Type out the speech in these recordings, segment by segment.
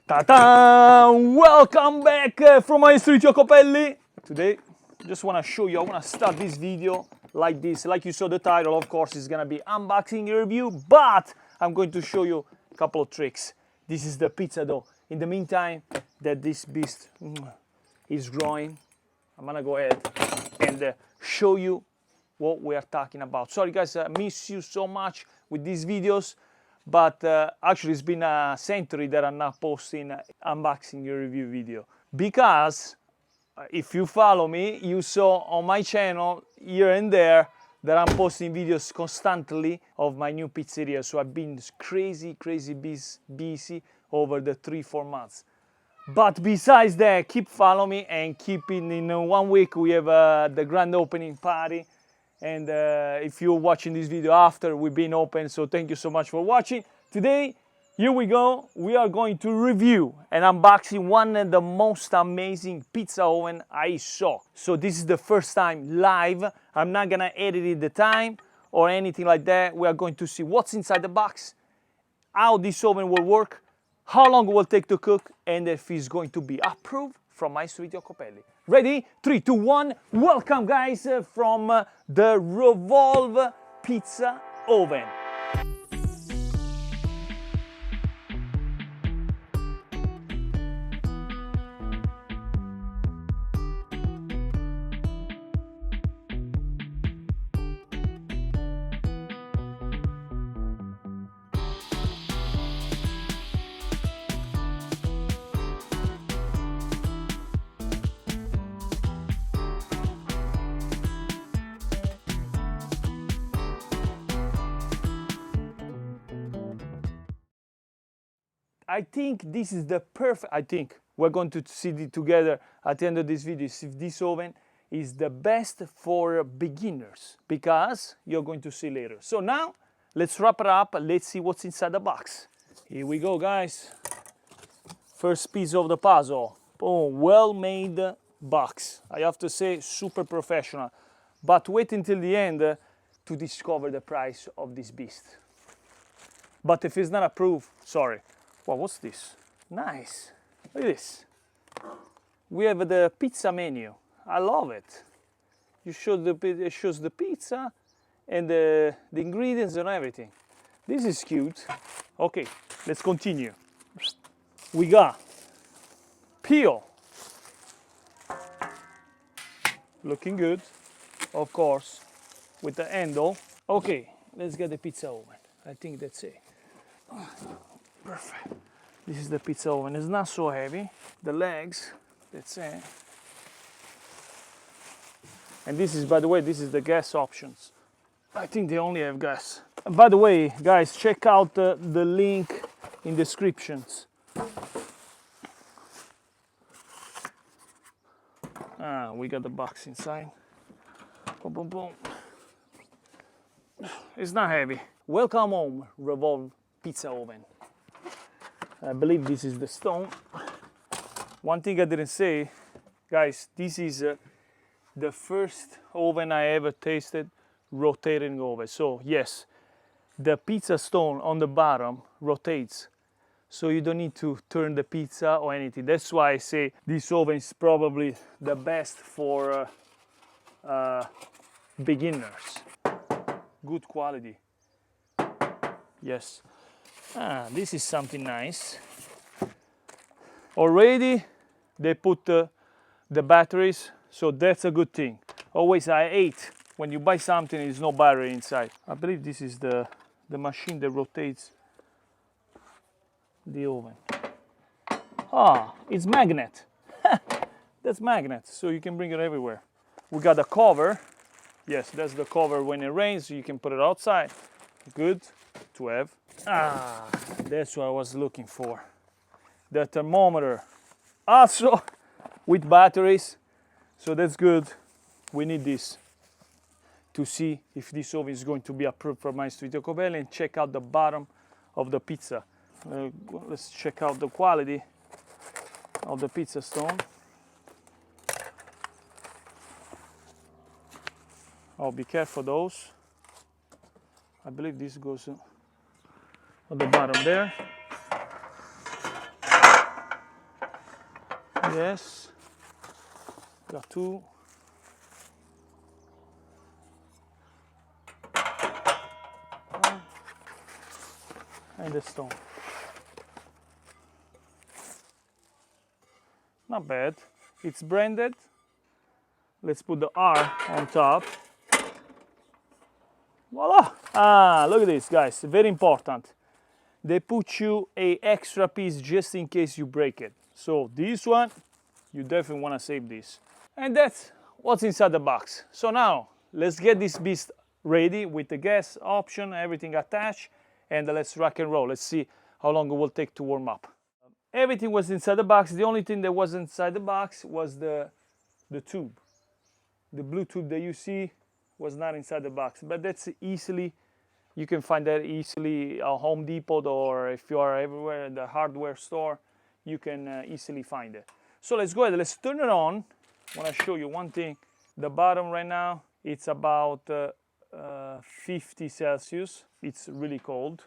Ta-da! Welcome back from my street, Iacopelli. Today, just want to show you, I want to start this video like this. Like you saw the title, of course, it's going to be unboxing review, but I'm going to show you a couple of tricks. This is the pizza dough. In the meantime, that this beast is growing, I'm going to go ahead and show you what we are talking about. Sorry guys, I miss you so much with these videos. But actually it's been a century that I'm not posting unboxing review video, because if you follow me, you saw on my channel here and there that I'm posting videos constantly of my new pizzeria. So I've been crazy busy over the 3-4 months. But besides that, keep following me and keep in 1 week we have the grand opening party. And if you're watching this video after we've been open, so thank you so much for watching. Today, here we go. We are going to review and unboxing one of the most amazing pizza oven I saw. So this is the first time live. I'm not gonna edit it the time or anything like that. We are going to see what's inside the box, how this oven will work, how long it will take to cook, and if it's going to be approved from my sweet Iacopelli. Ready? 3, 2, 1. Welcome guys from the Revolve Pizza Oven. I think this is the perfect, I think we're going to see it together at the end of this video, if this oven is the best for beginners, because you're going to see later. So now, let's wrap it up, let's see what's inside the box. Here we go guys. First piece of the puzzle. Boom, well-made box. I have to say, super professional. But wait until the end to discover the price of this beast. But if it's not approved, sorry. Wow, what's this? Nice. Look at this. We have the pizza menu. I love it. It shows the pizza and the ingredients and everything. This is cute. Okay, let's continue. We got peel. Looking good, of course, with the handle. Okay, let's get the pizza oven. I think that's it. Perfect. This is the pizza oven. It's not so heavy. The legs, that's it. And this is, by the way, this is the gas options. I think they only have gas. And by the way, guys, check out the link in descriptions. We got the box inside. Boom, boom, boom. It's not heavy. Welcome home, Revolve Pizza Oven. I believe this is the stone. One thing I didn't say, guys, this is the first oven I ever tasted rotating oven. So yes, the pizza stone on the bottom rotates, so you don't need to turn the pizza or anything. That's why I say this oven is probably the best for beginners. Good quality. Yes. This is something nice. Already they put the batteries, so that's a good thing. Always I hate when you buy something and there's no battery inside. I believe this is the machine that rotates the oven. It's magnet. That's magnet, so you can bring it everywhere. We got a cover. Yes, that's the cover when it rains, so you can put it outside. Good to have. That's what I was looking for. The thermometer, also with batteries, so that's good. We need this to see if this oven is going to be approved from my street Iacopelli. And check out the bottom of the pizza. Let's check out the quality of the pizza stone. Oh, be careful those. I believe this goes on the bottom there. Yes. Got two. And the stone. Not bad. It's branded. Let's put the R on top. Voila! Ah, look at this, guys. Very important. They put you a extra piece just in case you break it. So this one, you definitely want to save this. And that's what's inside the box. So now, let's get this beast ready with the gas option, everything attached, and let's rock and roll. Let's see how long it will take to warm up. Everything was inside the box. The only thing that was inside the box was the tube. The blue tube that you see was not inside the box, but that's easily, you can find that easily at Home Depot, or if you are everywhere in the hardware store, you can easily find it. So let's go ahead, let's turn it on. I want to show you one thing. The bottom right now, it's about 50 Celsius. It's really cold.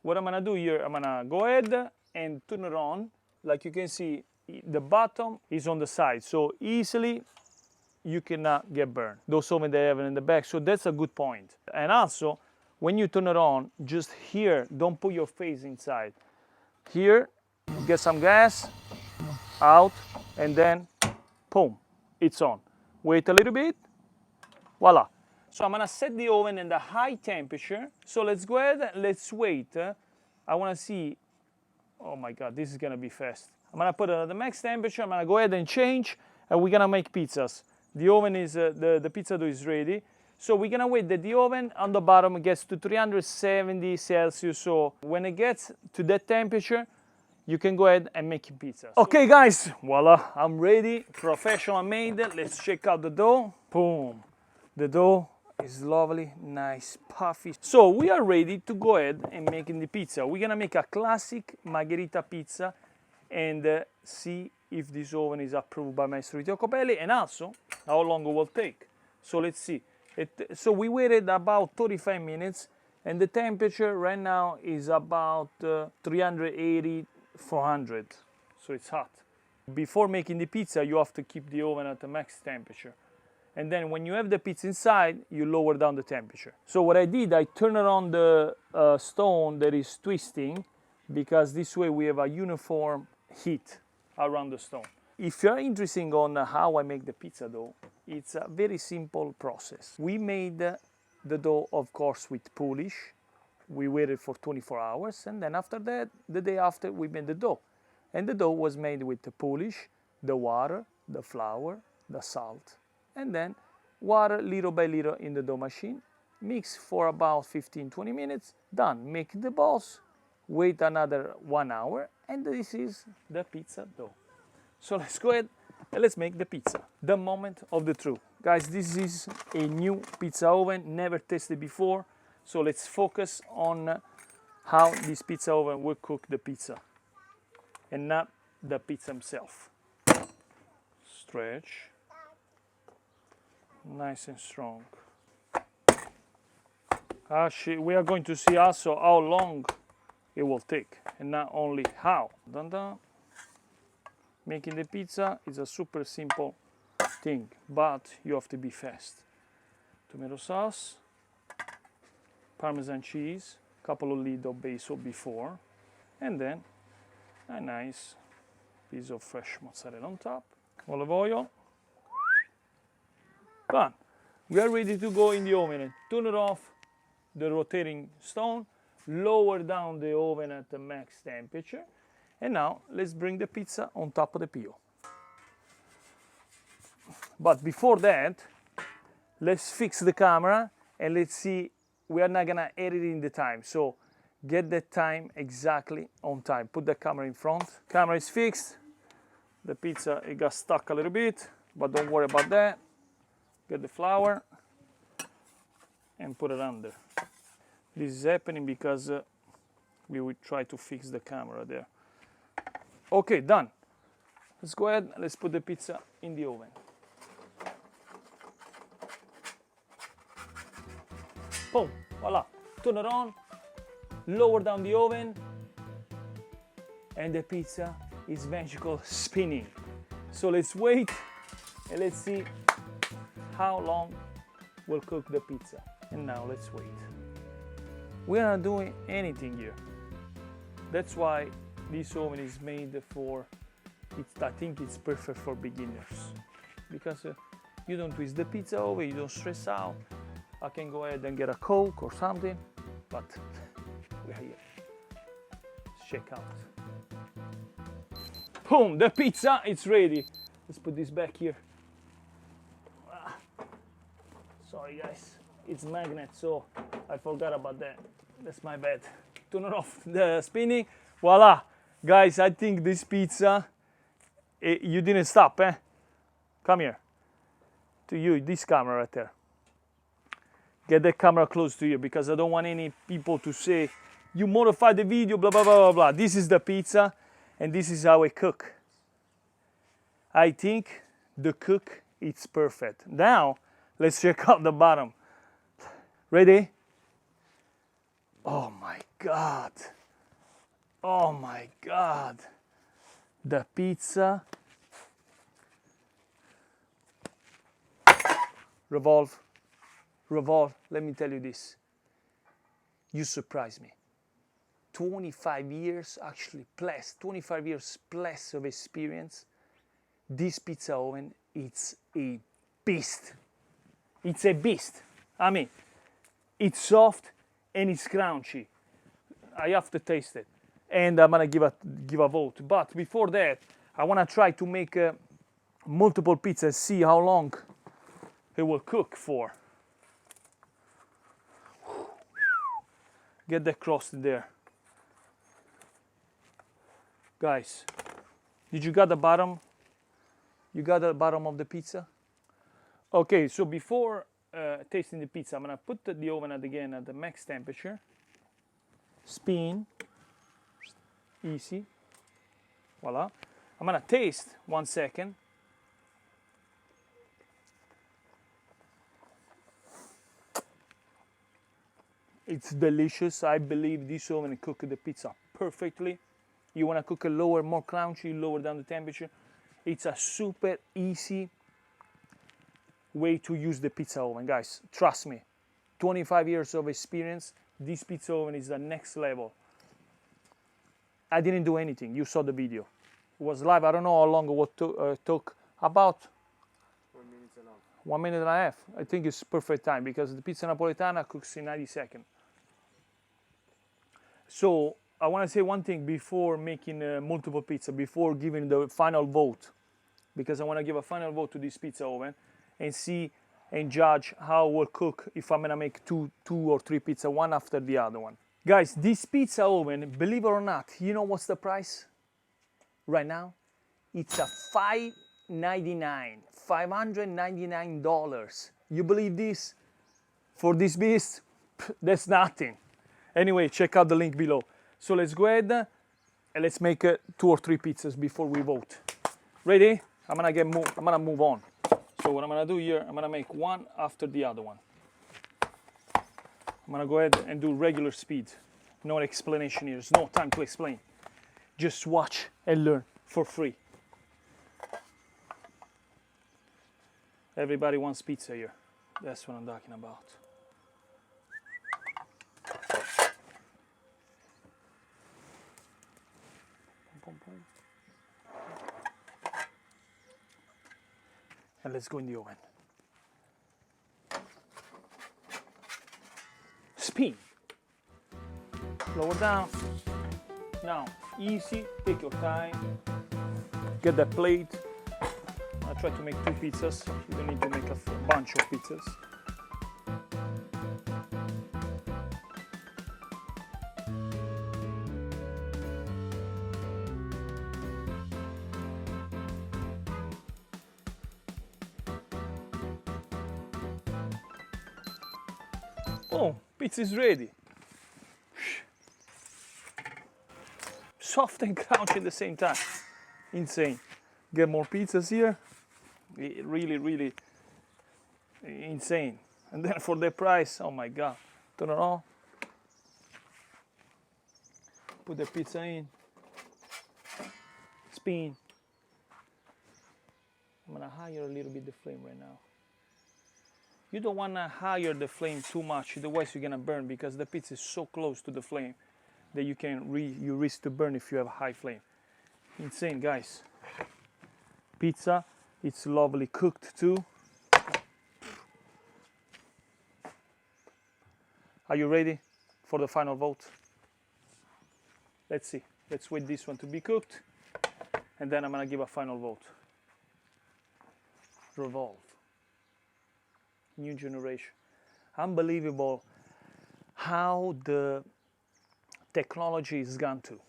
What I'm gonna do here, I'm gonna go ahead and turn it on. Like you can see, the bottom is on the side, so easily you cannot get burned. Those ovens they have it in the back, so that's a good point. And also, when you turn it on, just here, don't put your face inside. Here, get some gas, out, and then, boom, it's on. Wait a little bit, voila. So I'm gonna set the oven in the high temperature. So let's go ahead, let's wait. I wanna see, oh my God, this is gonna be fast. I'm gonna put it at the max temperature, I'm gonna go ahead and change, and we're gonna make pizzas. The oven is, the pizza dough is ready. So we're gonna wait that the oven on the bottom gets to 370 Celsius. So when it gets to that temperature, you can go ahead and make pizza. Okay guys, voila, I'm ready, professional made. Let's check out the dough. Boom, the dough is lovely, nice, puffy. So we are ready to go ahead and making the pizza. We're gonna make a classic margherita pizza and see if this oven is approved by Maestro Iacopelli, and also how long it will take. So let's see. So we waited about 35 minutes, and the temperature right now is about 380, 400. So it's hot. Before making the pizza, you have to keep the oven at the max temperature. And then when you have the pizza inside, you lower down the temperature. So what I did, I turned on the stone that is twisting, because this way we have a uniform heat around the stone. If you're interested on how I make the pizza dough, it's a very simple process. We made the dough, of course, with polish. We waited for 24 hours, and then after that, the day after, we made the dough. And the dough was made with the polish, the water, the flour, the salt, and then water little by little in the dough machine. Mix for about 15-20 minutes. Done. Make the balls. Wait another 1 hour, and this is the pizza dough. So let's go ahead and let's make the pizza. The moment of the truth. Guys, this is a new pizza oven, never tested before. So let's focus on how this pizza oven will cook the pizza and not the pizza himself. Stretch. Nice and strong. We are going to see also how long it will take, and not only how. Dun dun. Making the pizza is a super simple thing, but you have to be fast. Tomato sauce, Parmesan cheese, couple of little of basil before, and then a nice piece of fresh mozzarella on top. Olive oil. Done. We are ready to go in the oven and turn it off the rotating stone, lower down the oven at the max temperature, and now let's bring the pizza on top of the pio. But before that, let's fix the camera and let's see, we are not gonna edit in the time, so get the time exactly on time. Put the camera in front. Camera is fixed. The pizza, it got stuck a little bit, but don't worry about that. Get the flour and put it under. This is happening because we will try to fix the camera there. Okay, done. Let's go ahead, let's put the pizza in the oven. Boom, voila. Turn it on, lower down the oven, and the pizza is magical spinning. So let's wait and let's see how long we'll cook the pizza. And now let's wait. We're not doing anything here. That's why this oven is made for, I think it's perfect for beginners. Because you don't twist the pizza over, you don't stress out. I can go ahead and get a Coke or something, but we're here. Let's check out. Boom, the pizza, it's ready. Let's put this back here. Sorry guys, it's magnet, so I forgot about that. That's my bad. Turn it off the spinning. Voila, guys, I think this pizza, you didn't stop, eh? Come here. To you, this camera right there. Get the camera close to you because I don't want any people to say, you modified the video, blah, blah, blah, blah, blah. This is the pizza and this is how I cook. I think the cook, it's perfect. Now, let's check out the bottom. Ready? Oh my God. Oh my God. The pizza. Revolve. Revolve. Let me tell you this. You surprise me. 25 years, actually plus, 25 years plus of experience. This pizza oven, it's a beast. It's a beast. I mean, it's soft and it's crunchy. I have to taste it. And I'm gonna give a vote. But before that, I wanna try to make multiple pizzas, see how long it will cook for. Get the crust there. Guys, did you got the bottom? You got the bottom of the pizza? Okay, so before tasting the pizza, I'm gonna put the oven again at the max temperature. Spin. Easy. Voila. I'm gonna taste 1 second. It's delicious. I believe this oven cooked the pizza perfectly. You wanna cook it lower, more crunchy, lower down the temperature. It's a super easy way to use the pizza oven, guys. Trust me. 25 years of experience. This pizza oven is the next level. I didn't do anything. You saw the video. It was live. I don't know how long it took. About 1 minute and a half. 1 minute and a half. I think it's perfect time because the pizza napoletana cooks in 90 seconds. So I want to say one thing before making multiple pizza, before giving the final vote, because I want to give a final vote to this pizza oven and see and judge how it will cook if I'm gonna make two or three pizza, one after the other one. Guys, this pizza oven, believe it or not, you know what's the price right now? It's a $599. You believe this? For this beast? That's nothing. Anyway, check out the link below. So let's go ahead and let's make 2 or 3 pizzas before we vote. Ready? I'm gonna move on. So what I'm gonna do here, I'm gonna make one after the other one. I'm gonna go ahead and do regular speed. No explanation here. There's no time to explain. Just watch and learn for free. Everybody wants pizza here. That's what I'm talking about. And let's go in the oven. Spin. Lower down. Now, easy, take your time. Get that plate. I try to make 2 pizzas. You don't need to make a bunch of pizzas. Oh, pizza is ready. Soft and crunchy at the same time. Insane. Get more pizzas here. Really, really insane. And then for the price, oh my God. Turn it on. Put the pizza in. Spin. I'm gonna higher a little bit the flame right now. You don't wanna higher the flame too much, otherwise you're gonna burn, because the pizza is so close to the flame that you risk to burn if you have a high flame. Insane, guys. Pizza, it's lovely cooked too. Are you ready for the final vote? Let's see. Let's wait this one to be cooked, and then I'm gonna give a final vote. Revolve. New generation. Unbelievable how the technology has gone to.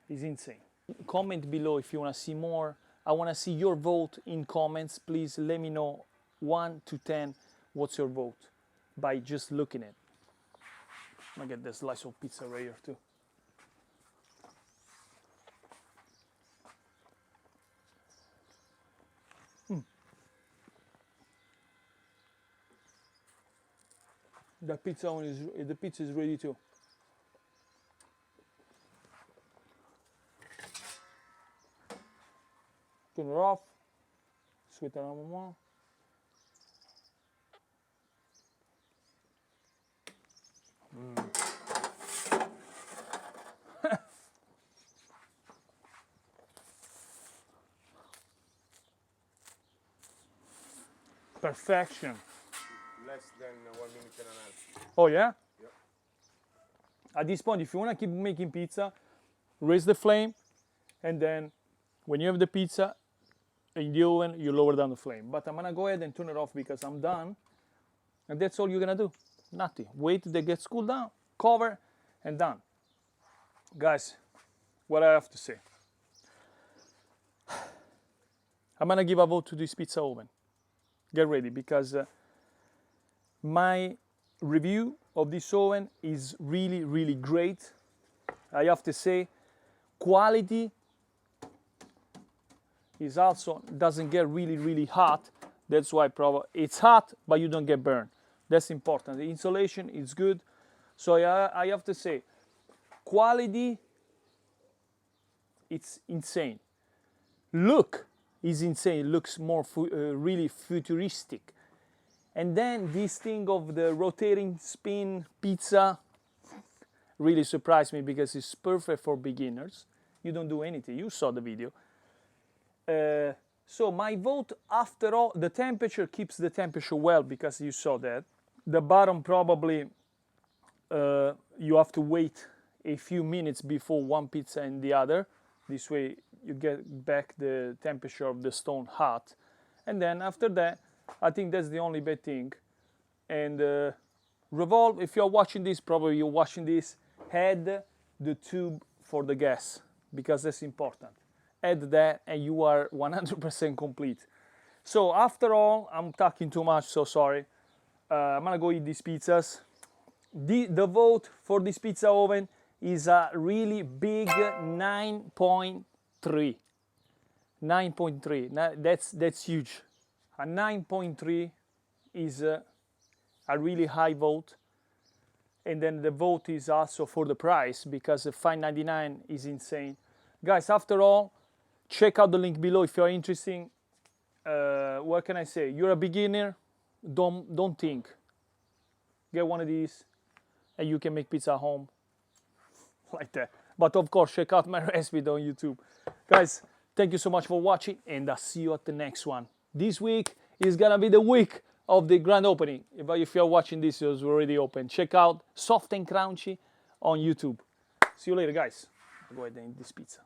It's insane. Comment below if you want to see more. I want to see your vote in comments. Please let me know 1 to 10 what's your vote by just looking at it. I'm gonna get this slice of pizza right here too. The pizza is ready too. Turn it off. Switch it on more. Perfection. Less than 1 minute and a half. Oh yeah? Yep. At this point, if you want to keep making pizza, raise the flame, and then when you have the pizza in the oven, you lower down the flame. But I'm gonna go ahead and turn it off because I'm done. And that's all you're gonna do. Nothing. Wait till they get cooled down, cover, and done. Guys, what I have to say. I'm gonna give a vote to this pizza oven. Get ready, because my review of this oven is really, really great. I have to say, quality is also doesn't get really, really hot. That's why probably it's hot, but you don't get burned. That's important. The insulation is good. So I have to say, quality, it's insane. Look is insane. It looks more really futuristic. And then this thing of the rotating spin pizza really surprised me, because it's perfect for beginners. You don't do anything. You saw the video. So my vote, after all, the temperature keeps the temperature well, because you saw that. The bottom probably you have to wait a few minutes before one pizza and the other. This way you get back the temperature of the stone hot. And then after that, I think that's the only bad thing. And revolve, if you're watching this, probably you're watching this, add the tube for the gas, because that's important. Add that and you are 100% complete. So after all, I'm talking too much, so sorry. I'm gonna go eat these pizzas. The vote for this pizza oven is a really big 9.3. 9.3. That's huge. A 9.3 is a really high vote. And then the vote is also for the price, because the $5.99 is insane. Guys, after all, check out the link below if you're interested. What can I say? You're a beginner, don't think. Get one of these and you can make pizza at home like that. But of course, check out my recipe on YouTube. Guys, thank you so much for watching, and I'll see you at the next one. This week is gonna be the week of the grand opening. If you're watching this, it's already open. Check out Soft and Crunchy on YouTube. See you later, guys. I'll go ahead and eat this pizza.